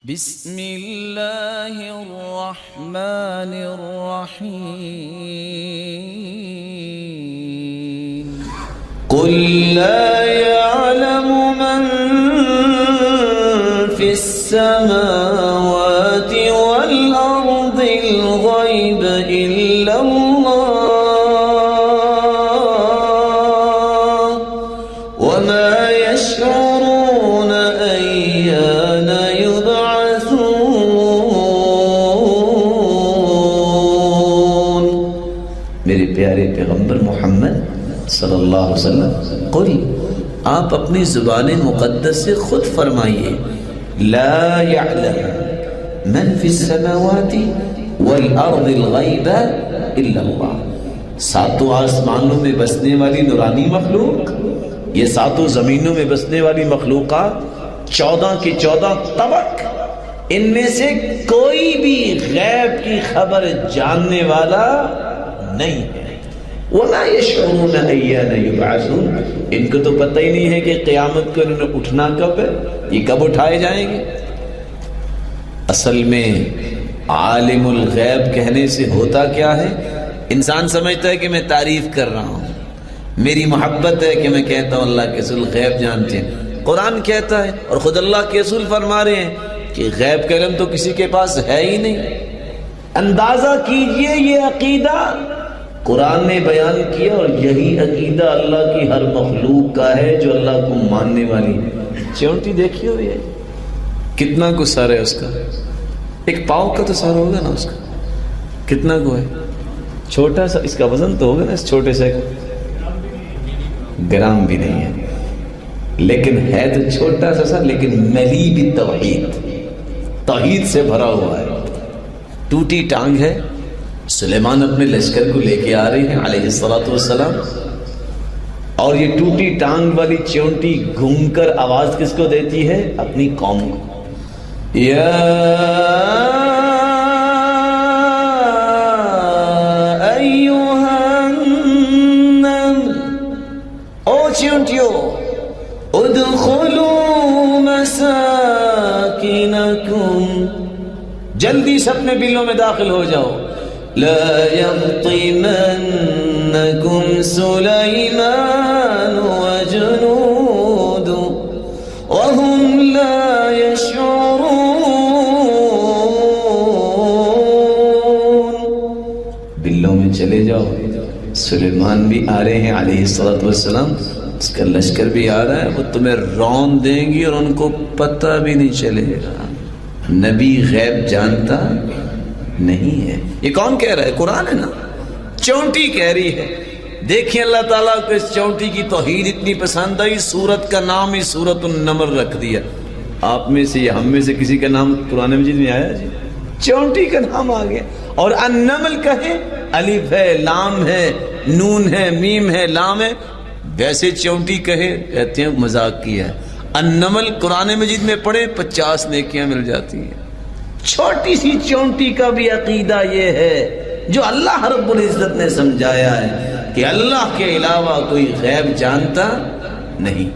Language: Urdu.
بسم اللہ الرحمن الرحیم قل لا يعلم من في السماوات والأرض الغيب إلا الله وما يشعرون أيان يبعثون. میرے پیارے پیغمبر محمد صلی اللہ علیہ وسلم، قل آپ اپنی زبان مقدس سے خود فرمائیے، لا يعلم من فی السماوات والارض الغیب الا اللہ. ساتوں آسمانوں میں بسنے والی نورانی مخلوق، یہ ساتوں زمینوں میں بسنے والی مخلوقات 14 کے 14 طبق، ان میں سے کوئی بھی غیب کی خبر جاننے والا نہیں ہے. وَمَا يَشْعُرُونَ أَيَّانَ يُبْعَثُونَ، ان کو تو پتہ ہی نہیں ہے کہ قیامت کو انہوں نے اٹھنا کب ہے، یہ کب اٹھائے جائیں گے. اصل میں عالم الغیب کہنے سے ہوتا کیا ہے؟ انسان سمجھتا ہے کہ میں تعریف کر رہا ہوں، میری محبت ہے کہ میں کہتا ہوں اللہ کے رسول غیب جانتے ہیں. قرآن کہتا ہے اور خود اللہ کے رسول فرما رہے ہیں کہ غیب کا علم تو کسی کے پاس ہے ہی نہیں. اندازہ کیجئے یہ عقیدہ قرآن نے بیان کیا، اور یہی عقیدہ اللہ کی ہر مخلوق کا ہے جو اللہ کو ماننے والی ہے. چونٹی دیکھی ہوئی ہے، کتنا کو سر ہے اس کا؟ ایک پاؤں کا تو سر ہوگا نا اس کا، کتنا کو ہے؟ چھوٹا سا، اس کا وزن تو ہوگا نا اس چھوٹے سے گرام بھی نہیں ہے، لیکن ہے تو چھوٹا سا لیکن ملی بھی توحید سے بھرا ہوا ہے. ٹوٹی ٹانگ ہے. سلیمان اپنے لشکر کو لے کے آ رہے ہیں علیہ السلام، اور یہ ٹوٹی ٹانگ والی چونٹی گھوم کر آواز کس کو دیتی ہے؟ اپنی قوم کو. یا ایھا النمل، او چونٹیو، ادخلوا مساکنکم، جلدی سے اپنے بلوں میں داخل ہو جاؤ. لا يحطمنكم سليمان وجنود وهم لا يشعرون. بلوں میں چلے جاؤ. سلیمان بھی آ رہے ہیں علیہ السلام، اس کا لشکر بھی آ رہا ہے، وہ تمہیں رون دیں گی اور ان کو پتہ بھی نہیں چلے گا. نبی غیب جانتا نہیں ہے. یہ کون کہہ رہا ہے؟ قرآن ہے نا. چونٹی کہہ رہی ہے. دیکھیں اللہ تعالیٰ کو اس چونٹی کی توحید اتنی پسند آئی، سورت کا نام ہی سورت النمل رکھ دیا. آپ میں سے یا ہم میں سے کسی کا نام قرآن مجید میں آیا جی؟ چونٹی کا نام آ گیا. اور النمل کہیں، الف ہے، لام ہے، نون ہے، میم ہے، لام ہے. ویسے چونٹی کہے کہتے ہیں مذاق کیا ہے. النمل قرآن مجید میں پڑھے 50 نیکیاں مل جاتی ہیں. چھوٹی سی چونٹی کا بھی عقیدہ یہ ہے جو اللہ رب العزت نے سمجھایا ہے کہ اللہ کے علاوہ کوئی غیب جانتا نہیں.